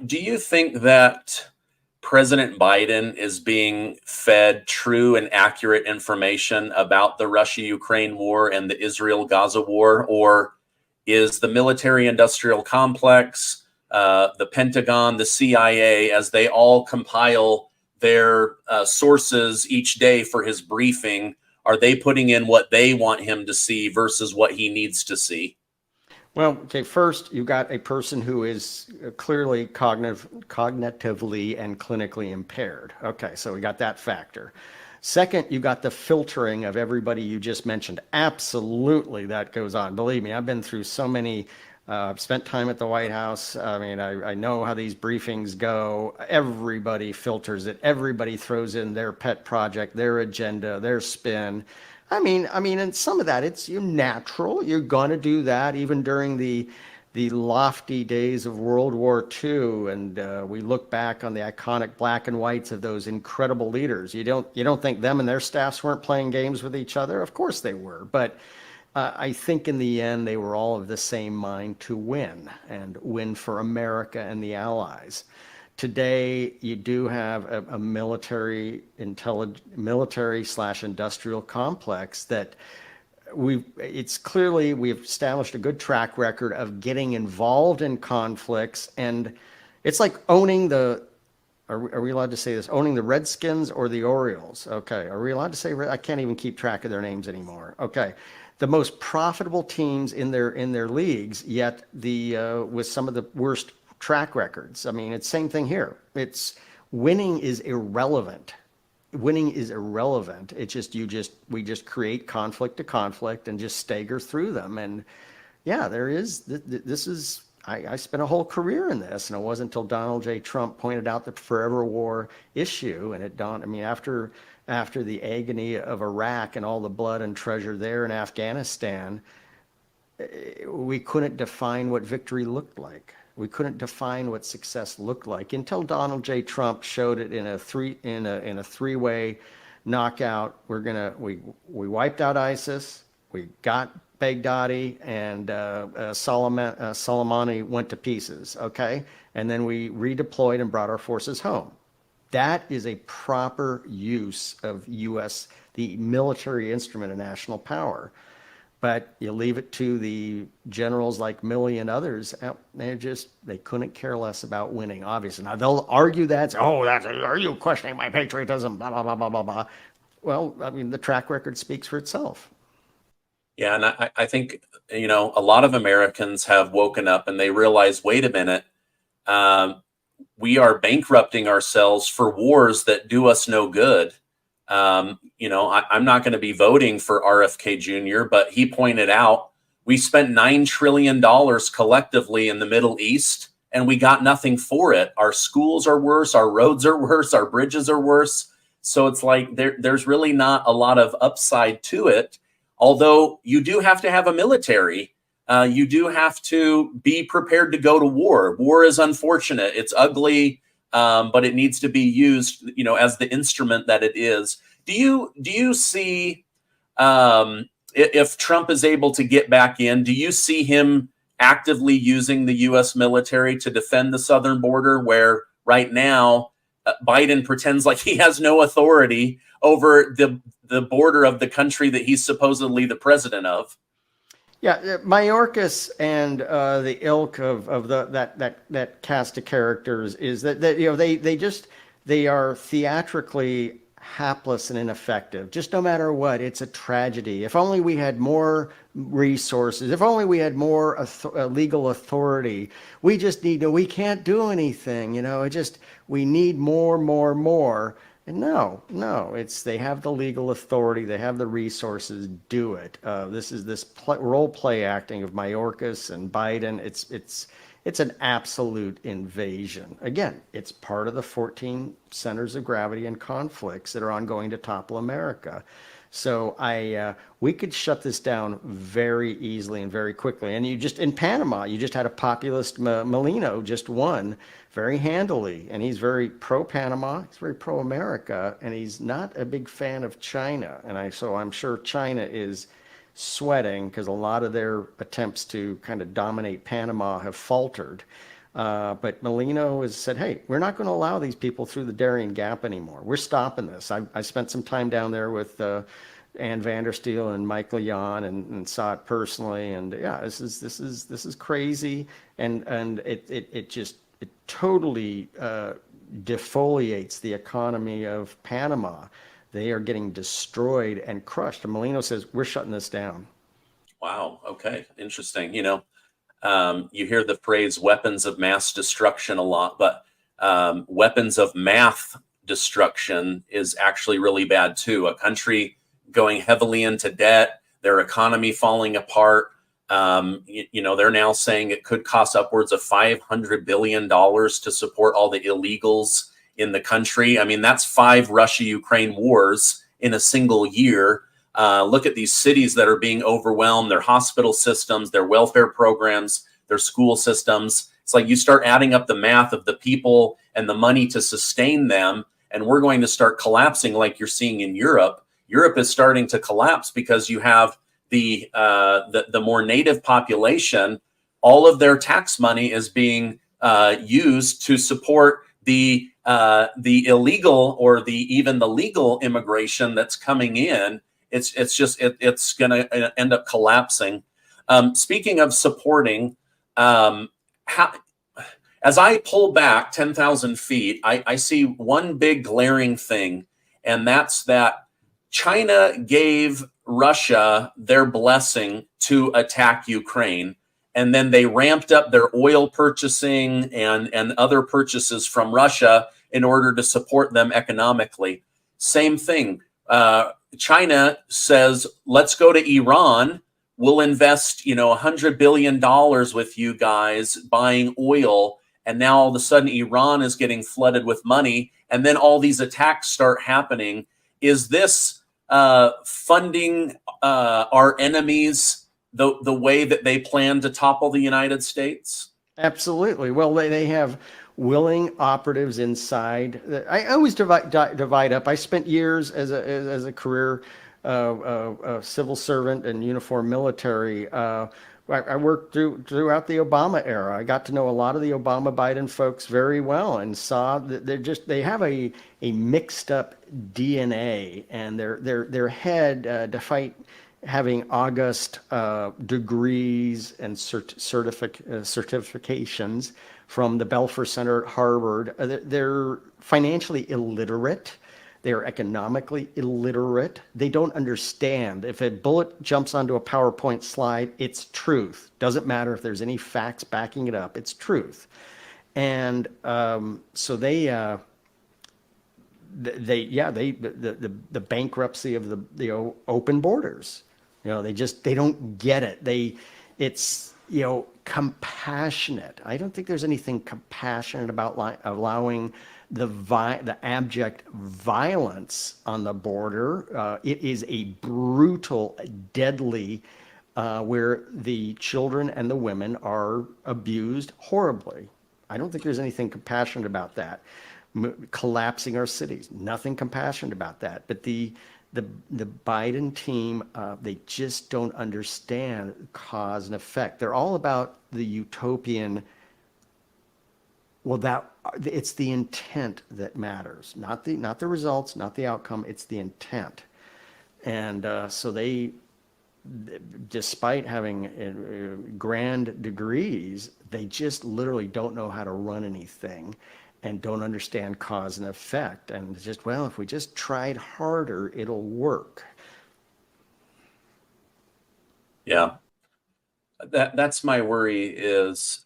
you think that President Biden is being fed true and accurate information about the Russia-Ukraine war and the Israel-Gaza war, or is the military-industrial complex, the Pentagon, the CIA, as they all compile their sources each day for his briefing, are they putting in what they want him to see versus what he needs to see? Well, okay, first, you got a person who is clearly cognitively and clinically impaired. Okay, so we got that factor. Second, you got the filtering of everybody you just mentioned. Absolutely, that goes on. Believe me, I've been through so many, spent time at the White House. I mean, I know how these briefings go. Everybody filters it. Everybody throws in their pet project, their agenda, their spin. And some of that, it's natural. You're going to do that even during the lofty days of World War II, and we look back on the iconic black and whites of those incredible leaders. You don't think them and their staffs weren't playing games with each other? Of course they were, but I think in the end they were all of the same mind to win, and win for America and the Allies. Today, you do have a military slash industrial complex that we've established a good track record of getting involved in conflicts, and it's like owning are we allowed to say this? Owning the Redskins or the Orioles? Okay, are we allowed to say? I can't even keep track of their names anymore. Okay, the most profitable teams in their leagues, yet with some of the worst track records. I mean, it's same thing here. It's winning is irrelevant. Winning is irrelevant. It's just we just create conflict to conflict and just stagger through them. And yeah, there is this is I spent a whole career in this, and it wasn't until Donald J. Trump pointed out the forever war issue, and it dawned. I mean, after the agony of Iraq and all the blood and treasure there in Afghanistan, we couldn't define what victory looked like. We couldn't define what success looked like until Donald J. Trump showed it in a three-way knockout. We wiped out ISIS, we got Baghdadi, and Soleimani went to pieces. Okay, and then we redeployed and brought our forces home. That is a proper use of the military instrument of national power. But you leave it to the generals like Milley and others, they couldn't care less about winning, obviously. Now, they'll argue that, are you questioning my patriotism, blah, blah, blah, blah, blah, blah. Well, I mean, the track record speaks for itself. Yeah, and I think, a lot of Americans have woken up and they realize, wait a minute, we are bankrupting ourselves for wars that do us no good. I'm not going to be voting for RFK Jr., but he pointed out we spent $9 trillion collectively in the Middle East, and we got nothing for it. Our schools are worse, our roads are worse, our bridges are worse. So it's like there's really not a lot of upside to it. Although you do have to have a military, you do have to be prepared to go to war. War is unfortunate. It's ugly. But it needs to be used, as the instrument that it is. Do you see, if Trump is able to get back in, do you see him actively using the U.S. military to defend the southern border, where right now Biden pretends like he has no authority over the border of the country that he's supposedly the president of? Yeah, Mayorkas and the ilk of that cast of characters is that they are theatrically hapless and ineffective. Just no matter what, it's a tragedy. If only we had more resources. If only we had more legal authority. We just we can't do anything. We need more. And no, they have the legal authority, they have the resources, do it. This is this role play acting of Mayorkas and Biden. It's an absolute invasion. Again, it's part of the 14 centers of gravity and conflicts that are ongoing to topple America. So we could shut this down very easily and very quickly. And in Panama, you just had a populist, Molino, just won very handily. And he's very pro-Panama, he's very pro-America, and he's not a big fan of China. So I'm sure China is sweating because a lot of their attempts to kind of dominate Panama have faltered. But Molino has said, hey, we're not going to allow these people through the Darien Gap anymore. We're stopping this. I spent some time down there with Ann Vandersteel and Michael Yon and saw it personally. And yeah, this is crazy. And it totally defoliates the economy of Panama. They are getting destroyed and crushed. And Molino says, we're shutting this down. Wow. Okay. Interesting. You hear the phrase weapons of mass destruction a lot, but weapons of math destruction is actually really bad too. A country going heavily into debt, their economy falling apart. They're now saying it could cost upwards of $500 billion to support all the illegals in the country. I mean, that's 5 Russia-Ukraine wars in a single year. Look at these cities that are being overwhelmed, their hospital systems, their welfare programs, their school systems. It's like you start adding up the math of the people and the money to sustain them, and we're going to start collapsing like you're seeing in Europe. Europe is starting to collapse because you have the more native population. All of their tax money is being used to support the illegal or even the legal immigration that's coming in. It's going to end up collapsing. Speaking of supporting, as I pull back 10,000 feet, I see one big glaring thing, and that's that China gave Russia their blessing to attack Ukraine, and then they ramped up their oil purchasing and other purchases from Russia in order to support them economically. Same thing. China says, let's go to Iran. We'll invest, $100 billion with you guys buying oil. And now all of a sudden, Iran is getting flooded with money. And then all these attacks start happening. Is this funding our enemies the way that they plan to topple the United States? Absolutely. Well, they have willing operatives inside. I always divide up. I spent years as a career civil servant and uniformed military. I worked throughout the Obama era. I got to know a lot of the Obama Biden folks very well and saw that they have a mixed up DNA, and their head, despite having august degrees and certifications from the Belfer Center at Harvard, they're financially illiterate. They're economically illiterate. They don't understand. If a bullet jumps onto a PowerPoint slide, it's truth. Doesn't matter if there's any facts backing it up. It's truth. And so the bankruptcy of the open borders. They don't get it. It's compassionate. I don't think there's anything compassionate about allowing the abject violence on the border. It is a brutal, deadly, where the children and the women are abused horribly. I don't think there's anything compassionate about that. Collapsing our cities, nothing compassionate about that. But the Biden team, they just don't understand cause and effect. They're all about the utopian. Well, it's the intent that matters, not the results, not the outcome. It's the intent, and so they, despite having grand degrees, they just literally don't know how to run anything, and don't understand cause and effect, and just, well, if we just tried harder, it'll work. Yeah, that's my worry is.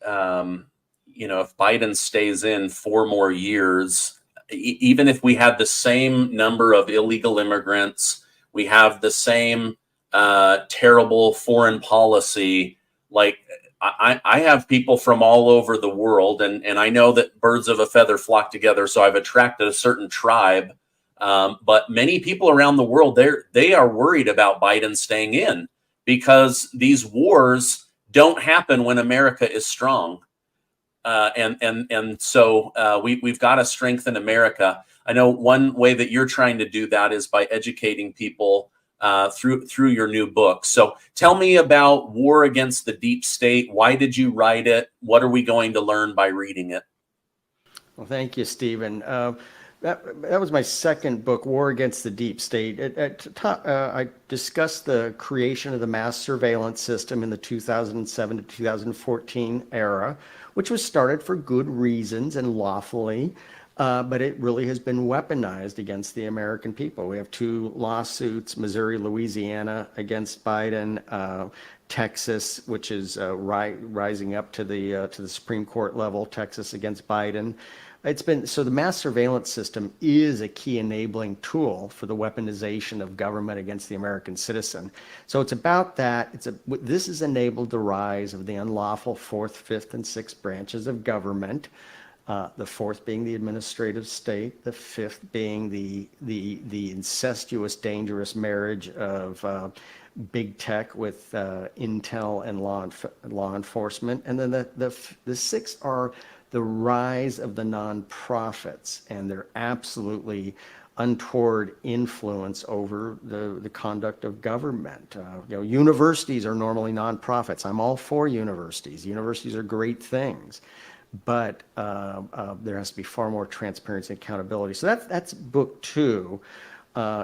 If Biden stays in 4 more years, even if we had the same number of illegal immigrants, we have the same terrible foreign policy. Like I have people from all over the world, and I know that birds of a feather flock together. So I've attracted a certain tribe. But many people around the world, they are worried about Biden staying in because these wars don't happen when America is strong. So we've got to strengthen America. I know one way that you're trying to do that is by educating people through your new book. So tell me about War Against the Deep State. Why did you write it? What are we going to learn by reading it? Well, thank you, Stephen. That was my second book, War Against the Deep State. I discussed the creation of the mass surveillance system in the 2007 to 2014 era, which was started for good reasons and lawfully, but it really has been weaponized against the American people. We have two lawsuits, Missouri, Louisiana, against Biden, Texas, which is rising up to the Supreme Court level, Texas against Biden. So the mass surveillance system is a key enabling tool for the weaponization of government against the American citizen. So it's about that. This has enabled the rise of the unlawful fourth, fifth, and sixth branches of government. The fourth being the administrative state, the fifth being the incestuous, dangerous marriage of big tech with intel and law enforcement, and then the sixth are the rise of the nonprofits and their absolutely untoward influence over the conduct of government. Universities are normally nonprofits. I'm all for universities. Universities are great things, but there has to be far more transparency and accountability. So that's book two.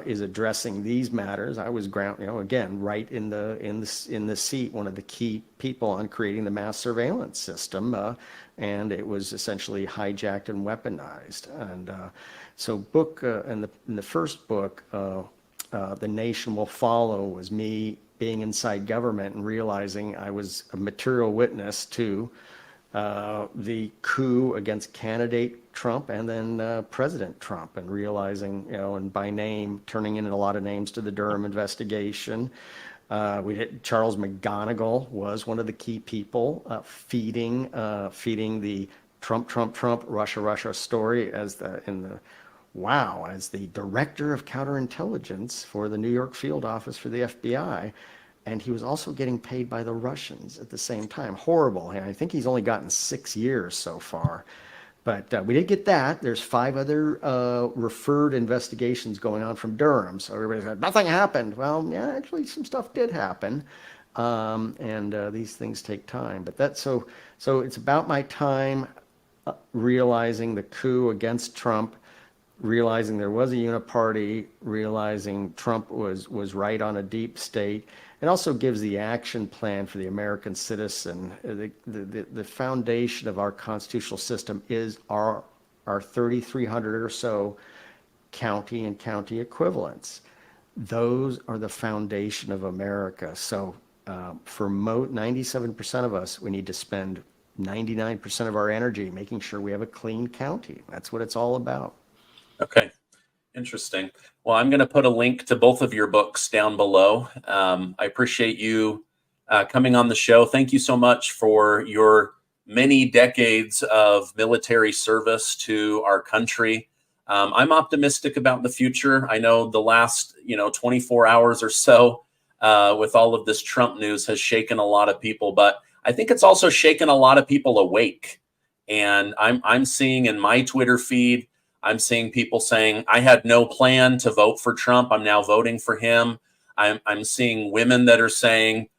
Is addressing these matters. I was again, right in the seat, one of the key people on creating the mass surveillance system, and it was essentially hijacked and weaponized. And so, in the first book, The Nation Will Follow, was me being inside government and realizing I was a material witness to the coup against candidate Trump and then President Trump, and realizing, and by name, turning in a lot of names to the Durham investigation. Charles McGonigal was one of the key people feeding the Trump, Russia story as the director of counterintelligence for the New York field office for the FBI. And he was also getting paid by the Russians at the same time. Horrible. And I think he's only gotten 6 years so far. But we did get that. There's 5 other referred investigations going on from Durham. So everybody said, nothing happened. Well, yeah, actually some stuff did happen. And these things take time. But so it's about my time realizing the coup against Trump, realizing there was a uniparty, realizing Trump was right on a deep state. It also gives the action plan for the American citizen. The foundation of our constitutional system is our 3,300 or so county and county equivalents. Those are the foundation of America. So for 97% of us, we need to spend 99% of our energy making sure we have a clean county. That's what it's all about. Okay. Interesting. Well, I'm going to put a link to both of your books down below. I appreciate you coming on the show. Thank you so much for your many decades of military service to our country. I'm optimistic about the future. I know the last 24 hours or so with all of this Trump news has shaken a lot of people, but I think it's also shaken a lot of people awake. And I'm seeing in my Twitter feed, I'm seeing people saying, I had no plan to vote for Trump. I'm now voting for him. I'm seeing women that are saying,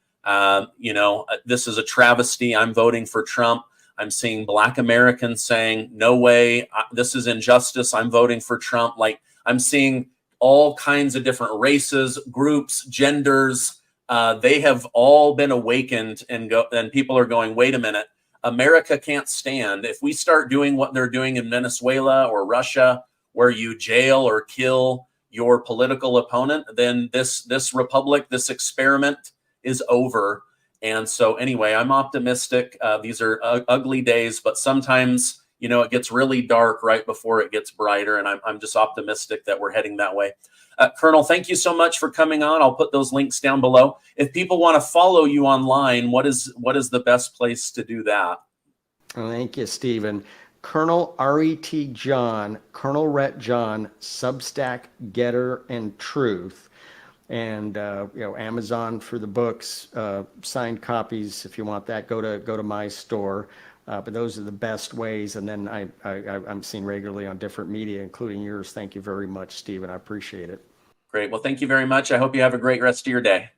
this is a travesty. I'm voting for Trump. I'm seeing Black Americans saying, no way, this is injustice. I'm voting for Trump. Like, I'm seeing all kinds of different races, groups, genders. They have all been awakened, and people are going, wait a minute. America can't stand if we start doing what they're doing in Venezuela or Russia, where you jail or kill your political opponent. Then this republic, this experiment is over. And so anyway, I'm optimistic. These are ugly days, but sometimes it gets really dark right before it gets brighter, and I'm just optimistic that we're heading that way. Colonel, thank you so much for coming on. I'll put those links down below. If people want to follow you online, what is the best place to do that? Well, thank you, Stephen. Colonel R.E.T. John, Colonel Rhett John, Substack, Getter, and Truth. And Amazon for the books, signed copies. If you want that, go to my store. But those are the best ways. And then I'm seen regularly on different media, including yours. Thank you very much, Stephen. I appreciate it. Great. Well, thank you very much. I hope you have a great rest of your day.